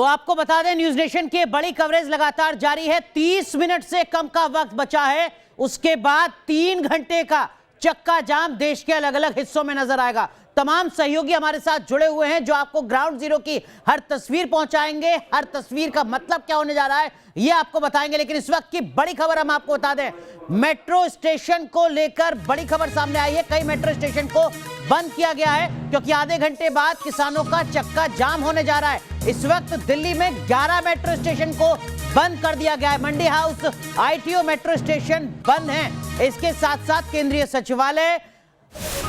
तो आपको बता दें, न्यूज नेशन की बड़ी कवरेज लगातार जारी है। 30 मिनट से कम का वक्त बचा है, उसके बाद 3 घंटे का चक्का जाम देश के अलग अलग हिस्सों में नजर आएगा। तमाम सहयोगी हमारे साथ जुड़े हुए हैं जो आपको ग्राउंड जीरो की हर तस्वीर पहुंचाएंगे। हर तस्वीर का मतलब क्या होने जा रहा है ये आपको बताएंगे, लेकिन इस वक्त की बड़ी खबर हम आपको बता दें, मेट्रो स्टेशन को लेकर बड़ी खबर सामने आई है। कई मेट्रो स्टेशन को बंद किया गया है क्योंकि आधे घंटे बाद किसानों का चक्का जाम होने जा रहा है। इस वक्त दिल्ली में 11 मेट्रो स्टेशन को बंद कर दिया गया है। मंडी हाउस, ITO मेट्रो स्टेशन बंद है। इसके साथ साथ केंद्रीय सचिवालय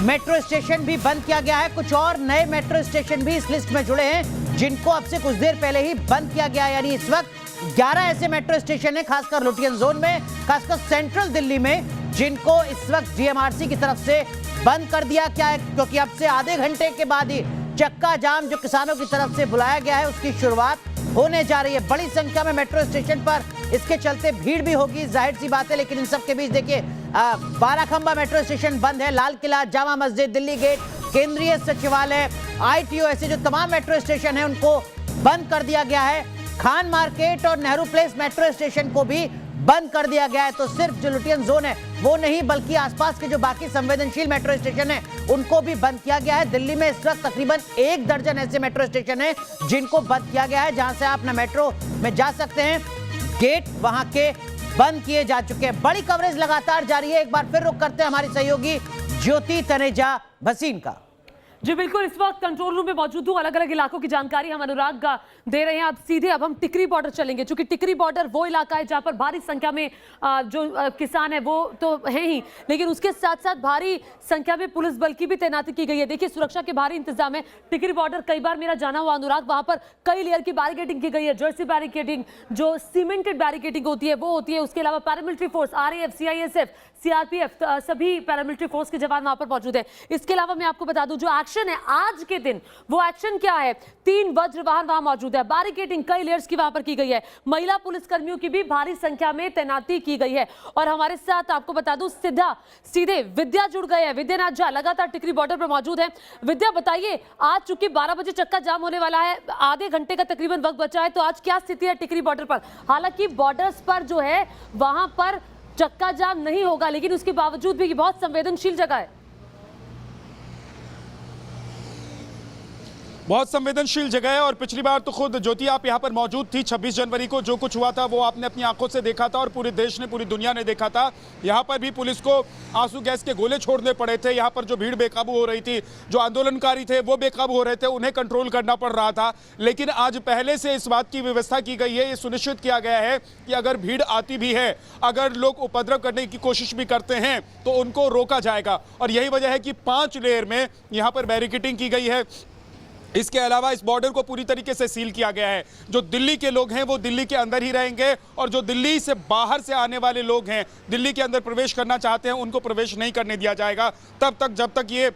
मेट्रो स्टेशन भी बंद किया गया है। कुछ और नए मेट्रो स्टेशन भी इस लिस्ट में जुड़े हैं जिनको अब से कुछ देर पहले ही बंद किया गया है। यानी इस वक्त 11 ऐसे मेट्रो स्टेशन है, खासकर लुटियन जोन में, खासकर सेंट्रल दिल्ली में, जिनको इस वक्त DMRC की तरफ से बंद कर दिया गया है क्योंकि अब से आधे घंटे के बाद ही चक्का जाम जो किसानों की तरफ से बुलाया गया है उसकी शुरुआत होने जा रही है। बड़ी संख्या में मेट्रो स्टेशन पर इसके चलते भीड़ भी होगी, जाहिर सी बात है। लेकिन इन सब के बीच देखिए, बाराखंबा मेट्रो स्टेशन बंद है, लाल किला, जामा मस्जिद, दिल्ली गेट, केंद्रीय सचिवालय, ITO, ऐसे जो तमाम मेट्रो स्टेशन है उनको बंद कर दिया गया है। खान मार्केट और नेहरू प्लेस मेट्रो स्टेशन को भी बंद कर दिया गया है। तो सिर्फ जो लुटियन जोन है वो नहीं, बल्कि आसपास के जो बाकी संवेदनशील मेट्रो स्टेशन है उनको भी बंद किया गया है। दिल्ली में इस वक्त तकरीबन 1 दर्जन ऐसे मेट्रो स्टेशन है जिनको बंद किया गया है, जहां से आप ना मेट्रो में जा सकते हैं, गेट वहां के बंद किए जा चुके हैं। बड़ी कवरेज लगातार जारी है। एक बार फिर रुक करते हैं हमारी सहयोगी ज्योति तनेजा भसीन का। जी बिल्कुल, इस वक्त कंट्रोल रूम में मौजूद हूँ। अलग अलग इलाकों की जानकारी हम अनुराग दे रहे हैं। अब हम टिकरी बॉर्डर चलेंगे, क्योंकि टिकरी बॉर्डर वो इलाका है जहां पर भारी संख्या में जो किसान है वो तो है ही, लेकिन उसके साथ साथ भारी संख्या में पुलिस बल की भी तैनाती की गई है। देखिए, सुरक्षा के भारी इंतजाम है। टिकरी बॉर्डर कई बार मेरा जाना हुआ अनुराग, वहां पर कई लेयर की बैरिकेडिंग की गई है। जर्सी बैरिकेडिंग, जो सीमेंटेड बैरिकेडिंग होती है वो होती है। उसके अलावा paramilitary force, RAF, CISF, CRPF, सभी पैरामिलिट्री फोर्स के जवान वहां पर मौजूद है। इसके अलावा मैं आपको बता दूं, जो एक्शन है आज के दिन, वो एक्शन क्या है? 3 वज्र वाहन वहां मौजूद है। बैरिकेडिंग कई लेयर्स की वहां पर की गई है। महिला पुलिसकर्मियों की भी भारी संख्या में तैनाती की गई है। और हमारे साथ आपको बता दूं, सीधे विद्या जुड़ गए हैं। विद्यानाथ झा लगातार टिकरी बॉर्डर पर मौजूद है। विद्या, बताइए, आज चूंकि 12 बजे चक्का जाम होने वाला है, आधे घंटे का तकरीबन वक्त बचा है, तो आज क्या स्थिति है टिकरी बॉर्डर पर? हालांकि बॉर्डर्स पर जो है वहां पर चक्का जाम नहीं होगा, लेकिन उसके बावजूद भी ये बहुत संवेदनशील जगह है। बहुत संवेदनशील जगह है और पिछली बार तो खुद ज्योति आप यहाँ पर मौजूद थी। 26 जनवरी को जो कुछ हुआ था वो आपने अपनी आंखों से देखा था और पूरे देश ने, पूरी दुनिया ने देखा था। यहाँ पर भी पुलिस को आंसू गैस के गोले छोड़ने पड़े थे। यहाँ पर जो भीड़ बेकाबू हो रही थी, जो आंदोलनकारी थे वो बेकाबू हो रहे थे, उन्हें कंट्रोल करना पड़ रहा था। लेकिन आज पहले से इस बात की व्यवस्था की गई है, ये सुनिश्चित किया गया है कि अगर भीड़ आती भी है, अगर लोग उपद्रव करने की कोशिश भी करते हैं तो उनको रोका जाएगा। और यही वजह है कि 5 लेयर में यहाँ पर बैरिकेडिंग की गई है। इसके अलावा इस बॉर्डर को पूरी तरीके से सील किया गया है। जो दिल्ली के लोग हैं वो दिल्ली के अंदर ही रहेंगे और जो दिल्ली से बाहर से आने वाले लोग हैं, दिल्ली के अंदर प्रवेश करना चाहते हैं, उनको प्रवेश नहीं करने दिया जाएगा तब तक जब तक ये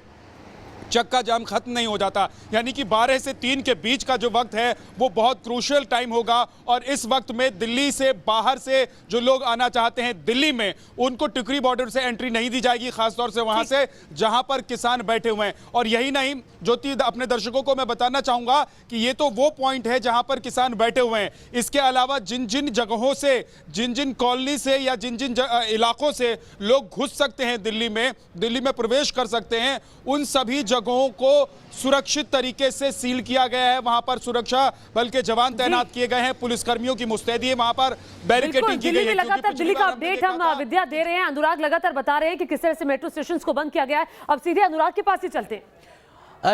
चक्का जाम खत्म नहीं हो जाता। यानी कि 12 से 3 के बीच का जो वक्त है वो बहुत क्रूशियल टाइम होगा और इस वक्त में दिल्ली से बाहर से जो लोग आना चाहते हैं दिल्ली में, उनको टिकरी बॉर्डर से एंट्री नहीं दी जाएगी, खासतौर से वहां से जहां पर किसान बैठे हुए हैं। और यही नहीं, ज्योति, अपने दर्शकों को मैं बताना चाहूंगा कि ये तो वो पॉइंट है जहां पर किसान बैठे हुए हैं। इसके अलावा जिन जिन जगहों से, जिन जिन कॉलोनी से या जिन जिन इलाकों से लोग घुस सकते हैं दिल्ली में प्रवेश कर सकते हैं, उन सभी जगहों को सुरक्षित तरीके से सील किया गया है। वहां पर सुरक्षा बल के जवान तैनात किए गए हैं, पुलिसकर्मियों की मुस्तैदी है, वहां पर बैरिकेडिंग की गई है। लगातार दिल्ली का अपडेट हम विद्या दे रहे हैं। अनुराग लगातार बता रहे हैं कि किस तरह से मेट्रो स्टेशन को बंद किया गया है। अब सीधे अनुराग के पास ही चलते हैं।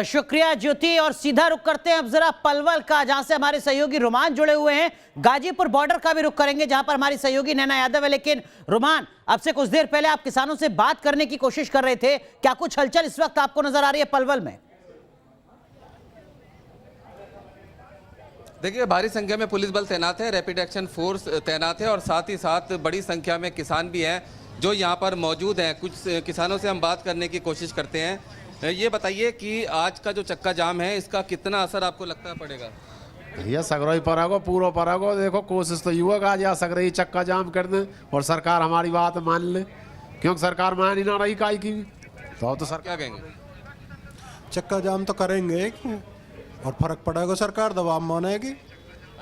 शुक्रिया ज्योति, और सीधा रुक करते हैं अब जरा पलवल का, जहां से हमारे सहयोगी रोमान जुड़े हुए हैं। गाजीपुर बॉर्डर का भी रुक करेंगे जहां पर हमारी सहयोगी नैना यादव है। लेकिन रोमान, अब से कुछ देर पहले आप किसानों से बात करने की कोशिश कर रहे थे, क्या कुछ हलचल इस वक्त आपको नजर आ रही है पलवल में? देखिए, भारी संख्या में पुलिस बल तैनात है, रैपिड एक्शन फोर्स तैनात है और साथ ही साथ बड़ी संख्या में किसान भी हैं जो यहाँ पर मौजूद हैं। कुछ किसानों से हम बात करने की कोशिश करते हैं। ये बताइए कि आज का जो चक्का जाम है, इसका कितना असर आपको लगता है पड़ेगा? ये सगरोई परागो, पूरा परागो, देखो कोशिश तो युवक आज या सगरई चक्का जाम कर दें और सरकार हमारी बात मान ले, क्योंकि सरकार मान ही ना रही काई की। तो सर क्या कहेंगे? चक्का जाम तो करेंगे और फर्क पड़ेगा, सरकार दबाव मानेगी।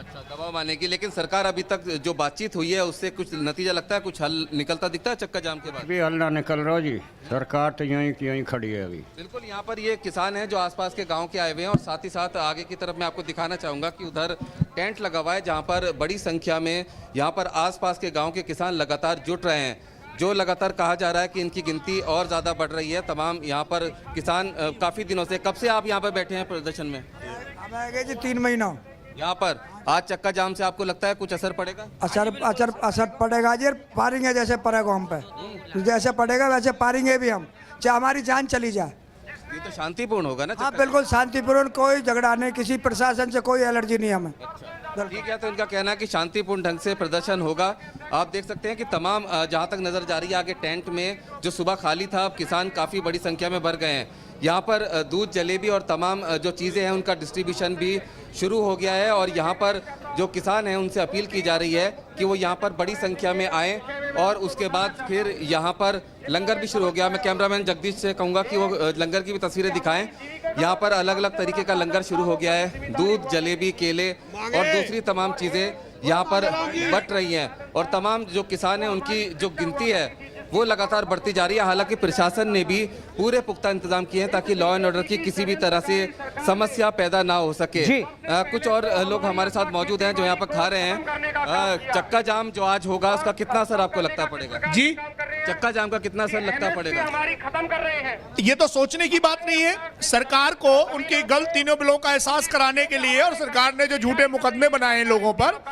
अच्छा, दबाव मानेगी, लेकिन सरकार अभी तक जो बातचीत हुई है उससे कुछ नतीजा लगता है, कुछ हल निकलता दिखता है चक्का जाम के बाद? अभी हल ना निकल रहा जी, सरकार तो यहीं की यहीं खड़ी है अभी। बिल्कुल, यहाँ पर ये किसान हैं जो आसपास के गांव के आए हुए हैं, और साथ ही साथ आगे की तरफ मैं आपको दिखाना चाहूँगा कि उधर टेंट लगा हुआ है जहाँ पर बड़ी संख्या में यहाँ पर आसपास के गांव के किसान लगातार जुट रहे हैं, जो लगातार कहा जा रहा है कि इनकी गिनती और ज़्यादा बढ़ रही है। तमाम यहाँ पर किसान काफ़ी दिनों से, कब से आप यहाँ पर बैठे हैं प्रदर्शन में? हम आ गए जी 3 महीना। यहाँ पर आज चक्का जाम से आपको लगता है कुछ असर पड़ेगा? असर पड़ेगा जी, पारेंगे जैसे पड़ेगा हम पे, जैसे पड़ेगा वैसे पारेंगे भी हम, चाहे हमारी जान चली जाए। ये तो शांतिपूर्ण होगा ना? हाँ बिल्कुल शांतिपूर्ण, कोई झगड़ा नहीं, किसी प्रशासन से कोई एलर्जी नहीं हमें। ठीक है, तो इनका कहना है कि शांतिपूर्ण ढंग से प्रदर्शन होगा। आप देख सकते हैं कि तमाम जहां तक नजर जा रही है आगे टेंट में जो सुबह खाली था, अब किसान काफ़ी बड़ी संख्या में भर गए हैं। यहाँ पर दूध, जलेबी और तमाम जो चीज़ें हैं उनका डिस्ट्रीब्यूशन भी शुरू हो गया है, और यहाँ पर जो किसान हैं उनसे अपील की जा रही है कि वो यहाँ पर बड़ी संख्या में आएँ, और उसके बाद फिर यहाँ पर लंगर भी शुरू हो गया। मैं कैमरामैन जगदीश से कहूँगा कि वो लंगर की भी तस्वीरें दिखाएं। यहाँ पर अलग अलग तरीके का लंगर शुरू हो गया है, दूध, जलेबी, केले और दूसरी तमाम चीज़ें यहाँ पर बट रही हैं, और तमाम जो किसान हैं उनकी जो गिनती है वो लगातार बढ़ती जा रही है। हालांकि प्रशासन ने भी पूरे पुख्ता इंतजाम किए हैं ताकि लॉ एंड ऑर्डर की किसी भी तरह से समस्या पैदा ना हो सके। कुछ और लोग हमारे साथ मौजूद हैं जो यहाँ पर खा रहे हैं। चक्का जाम जो आज होगा उसका कितना असर आपको लगता पड़ेगा? जी, चक्का जाम का कितना असर लगता पड़ेगा? ये तो सोचने की बात नहीं है। सरकार को उनकी गलतियों का एहसास कराने के लिए, और सरकार ने जो झूठे मुकदमे बनाए हैं लोगों पर,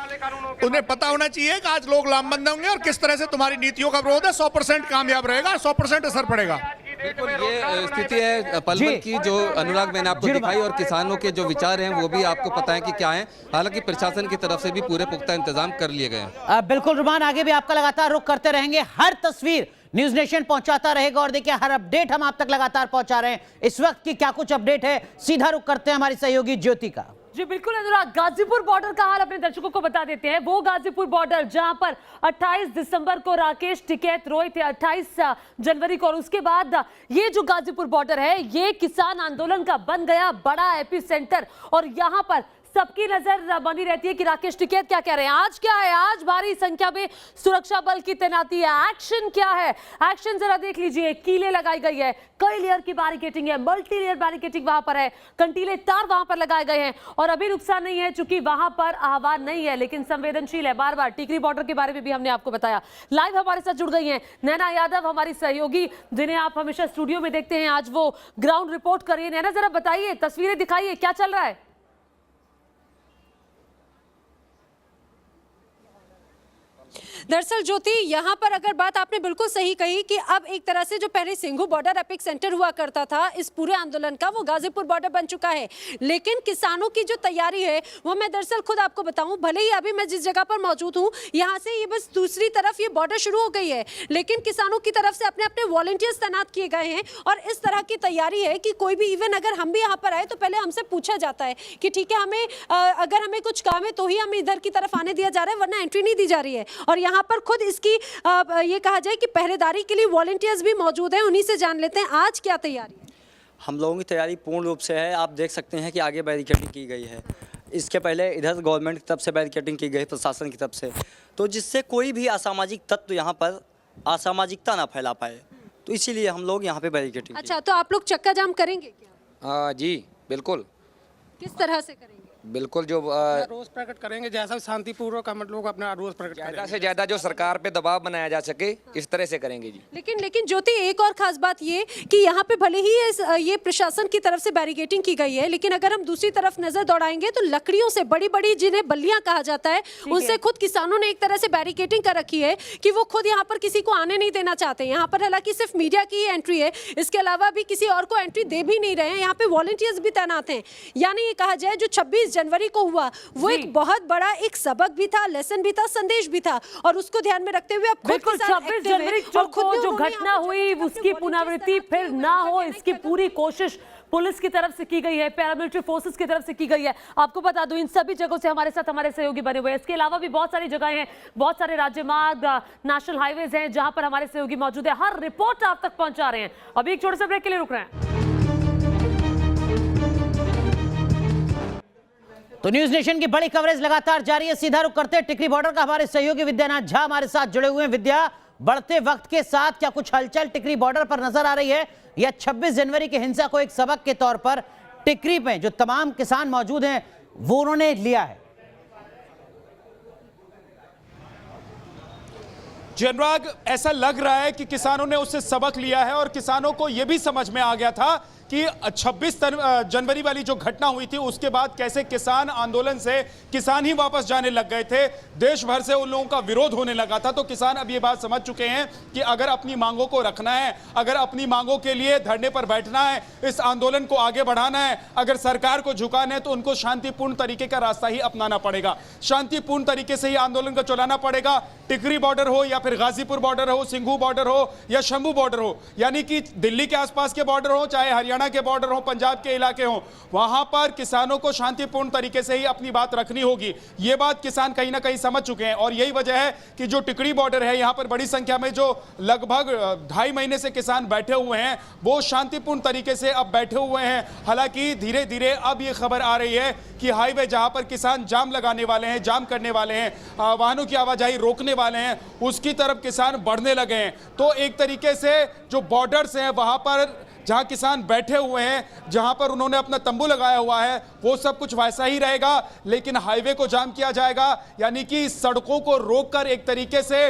उन्हें पता होना चाहिए कि आज लोग लामबंद होंगे और किस तरह से तुम्हारी नीतियों का विरोध है 100% कामयाब रहेगा, 100% असर पड़ेगा। बिल्कुल, ये स्थिति है पलवल की जो अनुराग मैंने आपको दिखाई, और किसानों के जो विचार हैं वो भी आपको पता है कि क्या है। हालांकि प्रशासन की तरफ से भी पूरे पुख्ता इंतजाम कर लिए गए हैं। बिल्कुल रुमान, आगे भी आपका लगातार रुख करते रहेंगे, हर तस्वीर न्यूज नेशन पहुंचाता रहेगा, और देखिए हर अपडेट हम आप तक लगातार पहुंचा रहे हैं। इस वक्त की क्या कुछ अपडेट है, सीधा रुख करते हैं हमारी सहयोगी ज्योति का। जी बिल्कुल अनुराग, गाजीपुर बॉर्डर का हाल अपने दर्शकों को बता देते हैं। वो गाजीपुर बॉर्डर जहां पर 28 दिसंबर को राकेश टिकैत रोए थे, 28 जनवरी को, और उसके बाद ये जो गाजीपुर बॉर्डर है ये किसान आंदोलन का बन गया बड़ा एपी सेंटर, और यहां पर सबकी नजर बनी रहती है कि राकेश टिकैत क्या कह रहे हैं। आज क्या है? आज भारी संख्या में सुरक्षा बल की तैनाती है। एक्शन क्या है? एक्शन जरा देख लीजिए, कीलें लगाई गई है, कई लेयर की बैरिकेडिंग है, मल्टी लेयर बैरिकेडिंग वहां पर है, कंटीले तार वहां पर लगाए गए हैं, और अभी नुकसान नहीं है चूंकि वहां पर आह्वान नहीं है, लेकिन संवेदनशील है। बार बार टिकरी बॉर्डर के बारे में भी हमने आपको बताया। लाइव हमारे साथ जुड़ गई हैं नैना यादव, हमारी सहयोगी, जिन्हें आप हमेशा स्टूडियो में देखते हैं, आज वो ग्राउंड रिपोर्ट कर रही है। नैना जरा बताइए, तस्वीरें दिखाइए, क्या चल रहा है? दरअसल ज्योति, यहाँ पर अगर बात आपने बिल्कुल सही कही कि अब एक तरह से जो पहले सिंघू बॉर्डर एपिक सेंटर हुआ करता था इस पूरे आंदोलन का, वो गाजीपुर बॉर्डर बन चुका है। लेकिन किसानों की जो तैयारी है वो मैं दरअसल खुद आपको बताऊं, भले ही अभी मैं जिस जगह पर मौजूद हूँ यहाँ से ये बस दूसरी तरफ ये बॉर्डर शुरू हो गई है, लेकिन किसानों की तरफ से अपने अपने वॉलंटियर्स तैनात किए गए हैं, और इस तरह की तैयारी है कि कोई भी, इवन अगर हम भी यहाँ पर आए तो पहले हमसे पूछा जाता है कि ठीक है, हमें अगर हमें कुछ काम है तो ही हमें इधर की तरफ आने दिया जा रहा है, वरना एंट्री नहीं दी जा रही है। और यहाँ पर खुद इसकी ये कहा जाए कि पहरेदारी के लिए वॉलंटियर्स भी मौजूद हैं, उन्हीं से जान लेते हैं आज क्या तैयारी है। हम लोगों की तैयारी पूर्ण रूप से है। आप देख सकते हैं कि आगे बैरिकेडिंग की गई है, इसके पहले इधर गवर्नमेंट की तरफ से बैरिकेडिंग की गई, प्रशासन की तरफ से, तो जिससे कोई भी असामाजिक तत्व यहाँ पर असामाजिकता ना फैला पाए, तो इसीलिए हम लोग यहाँ पे बैरिकेडिंग। अच्छा, तो आप लोग चक्का जाम करेंगे क्या? जी बिल्कुल। किस तरह से करेंगे? बिल्कुल, जो रोज प्रकट करेंगे, जैसा शांतिपूर्वक हम लोग अपना रोज प्रकट करेंगे। ज़्यादा से ज़्यादा जो सरकार पे दबाव बनाया जा सके इस तरह से करेंगे जी। लेकिन ज्योति, एक और खास बात ये कि यहाँ पे भले ही ये प्रशासन की तरफ से बैरिकेडिंग की गई है, लेकिन अगर हम दूसरी तरफ नजर दौड़ाएंगे तो लकड़ियों से, बड़ी बड़ी जिन्हें बल्लियां कहा जाता है, उनसे खुद किसानों ने एक तरह से बैरिकेडिंग कर रखी है कि वो खुद यहाँ पर किसी को आने नहीं देना चाहते। यहाँ पर हालांकि सिर्फ मीडिया की एंट्री है, इसके अलावा भी किसी और को एंट्री दे भी नहीं रहे हैं। यहाँ पे वॉलंटियर्स भी तैनात हैं। यानी ये कहा जाए जो 26 जनवरी को हुआ वो एक बहुत बड़ा एक सबक भी था, लेसन भी था, संदेश भी था, और उसको ध्यान में रखते हुए अब बिल्कुल 26 जनवरी को जो घटना हुई उसकी पुनरावृत्ति फिर ना हो, इसकी पूरी कोशिश पुलिस की तरफ से की गई है, पैरामिलिट्री फोर्सेस की तरफ से की गई है। आपको बता दूं, इन सभी जगहों से हमारे साथ हमारे सहयोगी बने हुए हैं। इसके अलावा भी बहुत सारी जगहें हैं, बहुत सारे राज्य मार्ग, नेशनल हाईवेज हैं जहां पर हमारे सहयोगी मौजूद है, हर रिपोर्ट आप तक पहुंचा रहे हैं। अभी एक छोटे से ब्रेक के लिए रुक रहे हैं। तो न्यूज नेशन की बड़ी कवरेज लगातार जारी है। सीधा रुख करते हैं टिकरी बॉर्डर का। हमारे सहयोगी विद्यानाथ झा हमारे साथ जुड़े हुए हैं। विद्या, बढ़ते वक्त के साथ क्या कुछ हलचल टिकरी बॉर्डर पर नजर आ रही है, या 26 जनवरी की हिंसा को एक सबक के तौर पर टिकरी पे जो तमाम किसान मौजूद हैं वो उन्होंने लिया है? जी अनुराग, ऐसा लग रहा है कि किसानों ने उससे सबक लिया है और किसानों को यह भी समझ में आ गया था कि 26 जनवरी वाली जो घटना हुई थी उसके बाद कैसे किसान आंदोलन से किसान ही वापस जाने लग गए थे, देश भर से उन लोगों का विरोध होने लगा था। तो किसान अब ये बात समझ चुके हैं कि अगर अपनी मांगों को रखना है, अगर अपनी मांगों के लिए धरने पर बैठना है, इस आंदोलन को आगे बढ़ाना है, अगर सरकार को झुकाना है, तो उनको शांतिपूर्ण तरीके का रास्ता ही अपनाना पड़ेगा। शांतिपूर्ण तरीके से ही आंदोलन को चलाना पड़ेगा। टिकरी बॉर्डर हो या फिर गाजीपुर बॉर्डर हो, सिंघू बॉर्डर हो या शंभू बॉर्डर हो, यानी कि दिल्ली के आसपास के बॉर्डर हो, चाहे हरियाणा के बॉर्डर हो, पंजाब के इलाके हो, वहां पर किसानों को शांतिपूर्ण तरीके से ही अपनी बात रखनी होगी। यह बात किसान कहीं ना कहीं समझ चुके हैं और यही वजह है कि जो टिकरी बॉर्डर है, यहां पर बड़ी संख्या में जो लगभग 2.5 महीने से किसान बैठे हुए हैं वो शांतिपूर्ण तरीके से अब बैठे हुए हैं। हालांकि धीरे धीरे अब यह खबर आ रही है कि हाईवे जहां पर किसान जाम लगाने वाले हैं, जाम करने वाले हैं, वाहनों की आवाजाही रोकने वाले हैं, उसकी तरफ किसान बढ़ने लगे हैं। तो एक तरीके से जो बॉर्डर्स हैं वहां पर जहां किसान बैठे हुए हैं, जहां पर उन्होंने अपना तंबू लगाया हुआ है, वो सब कुछ वैसा ही रहेगा, लेकिन हाईवे को जाम किया जाएगा। यानी कि सड़कों को रोककर एक तरीके से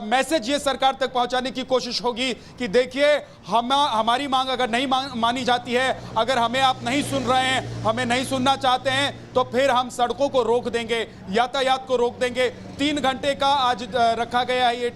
मैसेज ये सरकार तक पहुंचाने की कोशिश होगी कि देखिए हमारी मांग अगर नहीं मानी जाती है, अगर हमें आप नहीं सुन रहे हैं, हमें नहीं सुनना चाहते हैं, तो फिर हम सड़कों को रोक देंगे, यातायात को रोक देंगे। 3 घंटे का आज रखा गया है, ये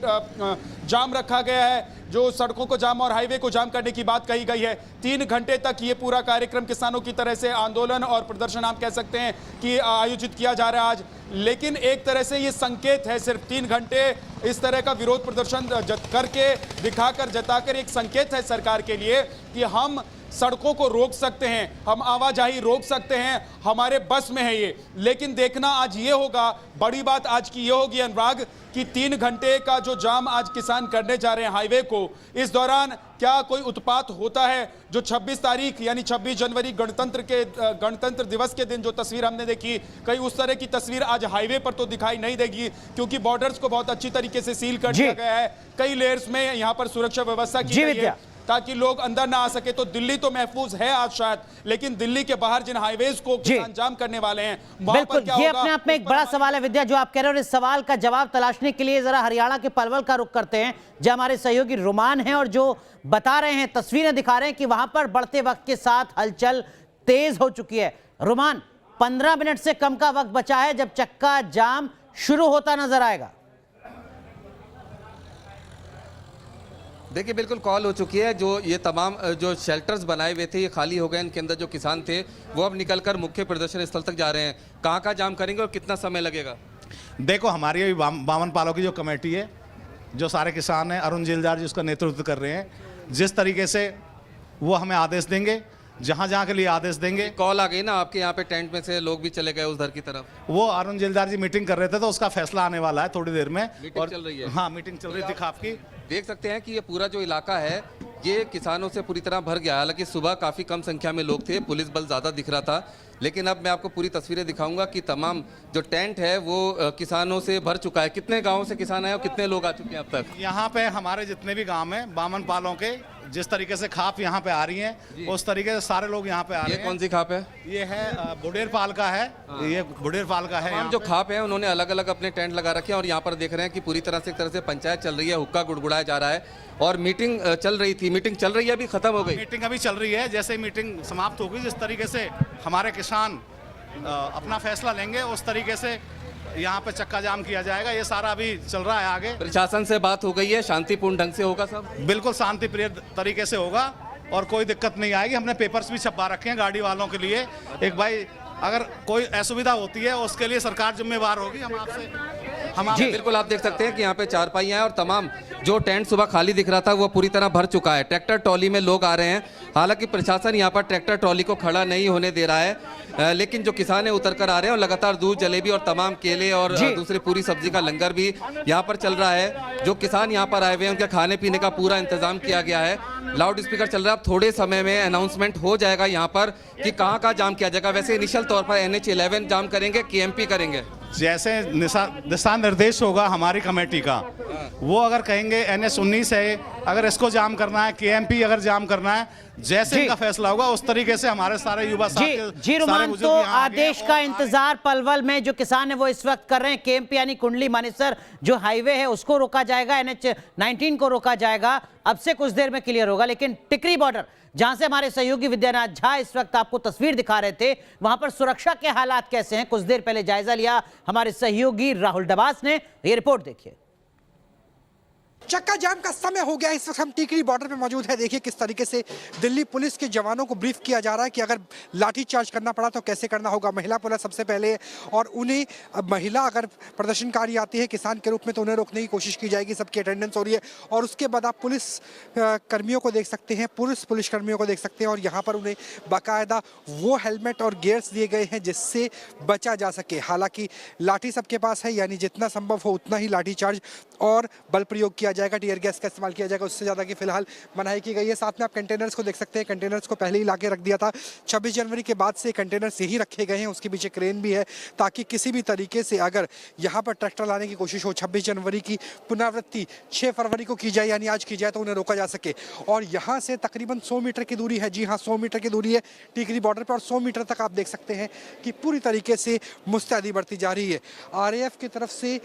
जाम रखा गया है, जो सड़कों को जाम और हाईवे को जाम करने की बात कही गई है। 3 घंटे तक ये पूरा कार्यक्रम किसानों की तरह से आंदोलन और प्रदर्शन आप कह सकते हैं कि आयोजित किया जा रहा है आज। लेकिन एक तरह से ये संकेत है, सिर्फ 3 घंटे इस तरह का विरोध प्रदर्शन करके दिखाकर जताकर एक संकेत है सरकार के लिए कि हम सड़कों को रोक सकते हैं, हम आवाजाही रोक सकते हैं, हमारे बस में है ये। लेकिन देखना आज ये होगा, बड़ी बात आज की ये होगी अनुराग, कि 3 घंटे का जो जाम आज किसान करने जा रहे हैं हाईवे को, इस दौरान क्या कोई उत्पात होता है? जो 26 तारीख यानी 26 जनवरी गणतंत्र दिवस के दिन जो तस्वीर हमने देखी, कहीं उस तरह की तस्वीर आज हाईवे पर तो दिखाई नहीं देगी, क्योंकि बॉर्डर्स को बहुत अच्छी तरीके से सील कर दिया गया है। कई लेयर्स में यहाँ पर सुरक्षा व्यवस्था की गई है ताकि लोग अंदर ना आ सके। तो दिल्ली तो महफूज है आज शायद, लेकिन दिल्ली के बाहर जिन हाईवेज को किसान जाम करने वाले हैं, बिल्कुल ये अपने आप में एक बड़ा सवाल है। विद्या, जो आप कह रहे हो, इस सवाल का जवाब तलाशने के लिए जरा हरियाणा के पलवल का रुख करते हैं, जहां हमारे सहयोगी रुमान हैं और जो बता रहे हैं, तस्वीरें दिखा रहे हैं कि वहां पर बढ़ते वक्त के साथ हलचल तेज हो चुकी है। रुमान, 15 मिनट से कम का वक्त बचा है जब चक्का जाम शुरू होता नजर आएगा। देखिए बिल्कुल कॉल हो चुकी है। जो ये तमाम जो शेल्टर्स बनाए हुए थे ये खाली हो गए, इनके अंदर जो किसान थे वो अब निकलकर मुख्य प्रदर्शन स्थल तक जा रहे हैं। कहाँ जाम करेंगे और कितना समय लगेगा? देखो, हमारी अभी बामन पालों की जो कमेटी है, जो सारे किसान हैं, अरुण जिलजार जी उसका नेतृत्व कर रहे हैं। जिस तरीके से वो हमें आदेश देंगे, जहाँ जहाँ के लिए आदेश देंगे। कॉल आ गई ना आपके यहाँ पे, टेंट में से लोग भी चले गए उधर की तरफ। वो अरुण जिलजार जी मीटिंग कर रहे थे, तो उसका फैसला आने वाला है थोड़ी देर में। मीटिंग चल रही है? हाँ, मीटिंग चल रही थी खाप की। देख सकते हैं कि ये पूरा जो इलाका है ये किसानों से पूरी तरह भर गया। हालांकि सुबह काफ़ी कम संख्या में लोग थे, पुलिस बल ज़्यादा दिख रहा था, लेकिन अब मैं आपको पूरी तस्वीरें दिखाऊंगा कि तमाम जो टेंट है वो किसानों से भर चुका है। कितने गाँव से किसान आए और कितने लोग आ चुके हैं अब तक? यहाँ पे हमारे जितने भी गाँव हैं बामन पालों के, जिस तरीके से खाप यहाँ पे आ रही है उस तरीके से सारे लोग यहाँ पे आ रहे हैं। ये कौन सी खाप है? ये है बुडेर पाल का है। ये बुडेर पाल का है। जो खाप है उन्होंने अलग अलग अपने टेंट लगा रखे हैं और यहाँ पर देख रहे हैं कि पूरी तरह से एक तरह से पंचायत चल रही है, हुक्का गुड़गुड़ाया जा रहा है और मीटिंग चल रही थी। मीटिंग चल रही है, अभी खत्म हो गई। मीटिंग अभी चल रही है। जैसे मीटिंग समाप्त होगी, जिस तरीके से हमारे किसान अपना फैसला लेंगे उस तरीके से यहाँ पे चक्का जाम किया जाएगा। ये सारा अभी चल रहा है आगे। प्रशासन से बात हो गई है, शांतिपूर्ण ढंग से होगा सब? बिल्कुल शांति प्रिय तरीके से होगा और कोई दिक्कत नहीं आएगी। हमने पेपर्स भी छपवा रखे हैं गाड़ी वालों के लिए। एक भाई अगर कोई असुविधा होती है उसके लिए सरकार जिम्मेवार होगी। हम आपसे बिल्कुल आप देख सकते हैं कि यहाँ पे चारपाइयाँ हैं और तमाम जो टेंट सुबह खाली दिख रहा था वो पूरी तरह भर चुका है। ट्रैक्टर ट्रॉली में लोग आ रहे हैं। हालांकि प्रशासन यहाँ पर ट्रैक्टर ट्रॉली को खड़ा नहीं होने दे रहा है, लेकिन जो किसान है उतर कर आ रहे हैं और लगातार दूध, जलेबी और तमाम केले और दूसरी पूरी सब्जी का लंगर भी यहाँ पर चल रहा है। जो किसान यहाँ पर आए हुए हैं उनके खाने पीने का पूरा इंतजाम किया गया है। लाउड स्पीकर चल रहा है। अब थोड़े समय में अनाउंसमेंट हो जाएगा यहाँ पर कि कहाँ कहाँ जाम किया जाएगा। वैसे इनिशियल तौर पर NH11 जाम करेंगे, KMP करेंगे। जैसे दिशा निर्देश होगा हमारी कमेटी का, वो अगर कहेंगे NH19 है, अगर इसको जाम करना है, KMP अगर जाम करना है, जैसे इनका फैसला होगा उस तरीके से हमारे सारे युवा जी रुमान, तो आदेश का इंतजार पलवल में जो किसान है वो इस वक्त कर रहे हैं। KMP यानी कुंडली मानेसर जो हाईवे है उसको रोका जाएगा, NH19 को रोका जाएगा। अब से कुछ देर में क्लियर होगा। लेकिन टिकरी बॉर्डर जहां से हमारे सहयोगी विद्यानाथ झा इस वक्त आपको तस्वीर दिखा रहे थे, वहां पर सुरक्षा के हालात कैसे हैं, कुछ देर पहले जायजा लिया हमारे सहयोगी राहुल डबास ने। ये रिपोर्ट देखिए। चक्का जाम का समय हो गया। इस वक्त हम टिकरी बॉर्डर पे मौजूद है। देखिए किस तरीके से दिल्ली पुलिस के जवानों को ब्रीफ किया जा रहा है कि अगर लाठी चार्ज करना पड़ा तो कैसे करना होगा। महिला पुलिस सबसे पहले, और उन्हें महिला अगर प्रदर्शनकारी आती है किसान के रूप में तो उन्हें रोकने की कोशिश की जाएगी। सबकी अटेंडेंस हो रही है और उसके बाद आप पुलिस कर्मियों को देख सकते हैं, पुलिस कर्मियों को देख सकते हैं और यहाँ पर उन्हें बाकायदा वो हेलमेट और गियर्स दिए गए हैं जिससे बचा जा सके। हालांकि लाठी सबके पास है, यानी जितना संभव हो उतना ही लाठी चार्ज और बल प्रयोग किया जाएगा, टीयर गैस का इस्तेमाल किया जाएगा, उससे ज़्यादा की फिलहाल मनाही की गई है। साथ में आप कंटेनर्स को देख सकते हैं। कंटेनर्स को पहले ही लाके रख दिया था। 26 जनवरी के बाद से कंटेनर्स यही रखे गए हैं। उसके पीछे क्रेन भी है ताकि किसी भी तरीके से अगर यहाँ पर ट्रैक्टर लाने की कोशिश हो, 26 जनवरी की पुनरावृत्ति 6 फरवरी को की जाए यानी आज की जाए तो उन्हें रोका जा सके। और यहाँ से तकरीबन 100 मीटर की दूरी है। जी हाँ, 100 मीटर की दूरी है टिकरी बॉर्डर पर और 100 मीटर तक आप देख सकते हैं कि पूरी तरीके से मुस्तैदी बढ़ती जा रही है। RAF की तरफ से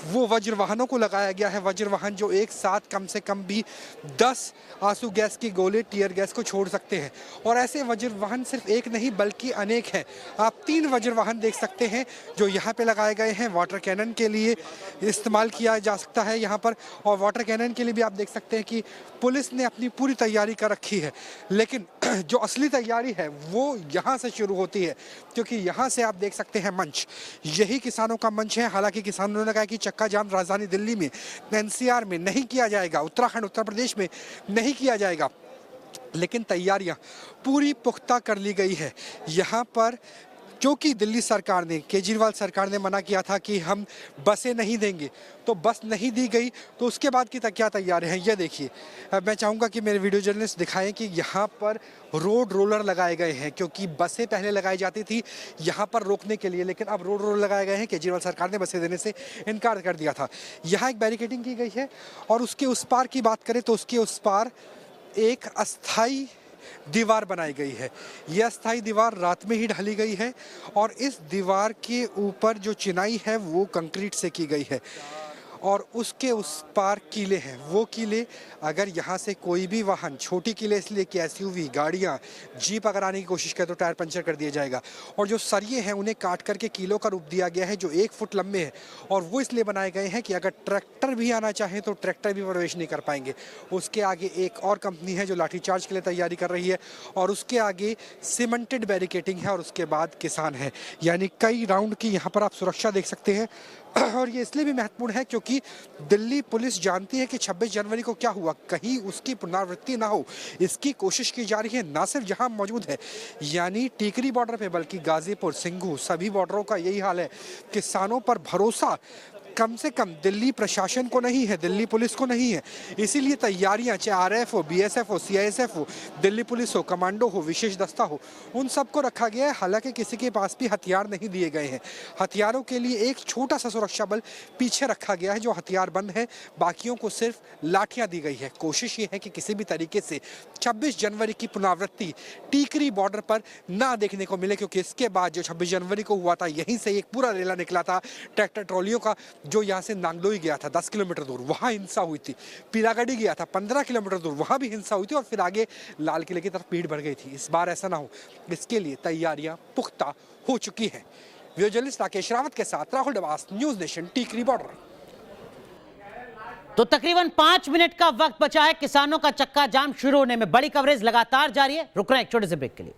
वो वज्र वाहनों को लगाया गया है। वज्र वाहन जो एक साथ कम से कम भी 10 आंसू गैस की गोले, टीयर गैस को छोड़ सकते हैं। और ऐसे वज्र वाहन सिर्फ एक नहीं बल्कि अनेक हैं। आप 3 वज्र वाहन देख सकते हैं जो यहाँ पे लगाए गए हैं। वाटर कैनन के लिए इस्तेमाल किया जा सकता है यहाँ पर, और वाटर कैनन के लिए भी आप देख सकते हैं कि पुलिस ने अपनी पूरी तैयारी कर रखी है। लेकिन जो असली तैयारी है वो यहाँ से शुरू होती है, क्योंकि यहाँ से आप देख सकते हैं मंच, यही किसानों का मंच है। हालांकि किसानों ने कहा कि चक्का जाम राजधानी दिल्ली में, NCR में नहीं किया जाएगा, उत्तराखंड, उत्तर प्रदेश में नहीं किया जाएगा, लेकिन तैयारियां पूरी पुख्ता कर ली गई है यहाँ पर। क्योंकि दिल्ली सरकार ने, केजरीवाल सरकार ने मना किया था कि हम बसें नहीं देंगे, तो बस नहीं दी गई, तो उसके बाद की क्या तैयारी हैं ये देखिए। मैं चाहूँगा कि मेरे वीडियो जर्नलिस्ट दिखाएं कि यहाँ पर रोड रोलर लगाए गए हैं, क्योंकि बसें पहले लगाई जाती थी यहाँ पर रोकने के लिए, लेकिन अब रोड रोलर लगाए गए हैं। केजरीवाल सरकार ने बसें देने से इनकार कर दिया था। यहाँ एक बैरिकेडिंग की गई है और उसके उस पार की बात करें तो उसके उस पार एक अस्थाई दीवार बनाई गई है। यह अस्थाई दीवार रात में ही ढाली गई है और इस दीवार के ऊपर जो चिनाई है वो कंक्रीट से की गई है और उसके उस पार किले हैं। वो किले अगर यहाँ से कोई भी वाहन, छोटी किले इसलिए कि SUV, गाड़ियाँ, जीप अगर आने की कोशिश करे तो टायर पंचर कर दिया जाएगा। और जो सरिये हैं उन्हें काट करके किलों का रूप दिया गया है जो 1 फुट लंबे हैं, और वो इसलिए बनाए गए हैं कि अगर ट्रैक्टर भी आना चाहे तो ट्रैक्टर भी प्रवेश नहीं कर पाएंगे। उसके आगे एक और कंपनी है जो लाठीचार्ज के लिए तैयारी कर रही है और उसके आगे सीमेंटेड बैरिकेडिंग है और उसके बाद किसान है। यानी कई राउंड की यहाँ पर आप सुरक्षा देख सकते हैं। और ये इसलिए भी महत्वपूर्ण है क्योंकि दिल्ली पुलिस जानती है कि 26 जनवरी को क्या हुआ, कहीं उसकी पुनरावृत्ति ना हो, इसकी कोशिश की जा रही है। ना सिर्फ जहां मौजूद है यानी टिकरी बॉर्डर पे, बल्कि गाजीपुर, सिंघू, सभी बॉर्डरों का यही हाल है। किसानों पर भरोसा कम से कम दिल्ली प्रशासन को नहीं है, दिल्ली पुलिस को नहीं है। इसीलिए तैयारियां, चाहे RAF हो, BSF हो, CISF हो, दिल्ली पुलिस हो, कमांडो हो, विशेष दस्ता हो, उन सबको रखा गया है। हालांकि किसी के पास भी हथियार नहीं दिए गए हैं। हथियारों के लिए एक छोटा सा सुरक्षा बल पीछे रखा गया है जो हथियार बंद है, बाकियों को सिर्फ लाठियां दी गई है। कोशिश ये है कि किसी भी तरीके से 26 जनवरी की पुनरावृत्ति टिकरी बॉर्डर पर ना देखने को मिले, क्योंकि इसके बाद जो 26 जनवरी को हुआ था, यहीं से एक पूरा रेला निकला था ट्रैक्टर ट्रॉलियों का, जो यहाँ से नांगलोई गया था 10 किलोमीटर दूर, वहाँ हिंसा हुई थी। पीलागढ़ी गया था 15 किलोमीटर दूर, वहाँ भी हिंसा हुई थी और फिर आगे लाल किले की तरफ भीड़ बढ़ गई थी। इस बार ऐसा ना हो, इसके लिए तैयारियां पुख्ता हो चुकी हैं। वीडियो जर्नलिस्ट राकेश रावत के साथ राहुल डबास, न्यूज नेशन, टिकरी बॉर्डर। तो तकरीबन 5 मिनट का वक्त बचा है किसानों का चक्का जाम शुरू होने में। बड़ी कवरेज लगातार जारी है। रुक रहे हैं एक छोटे से ब्रेक के लिए।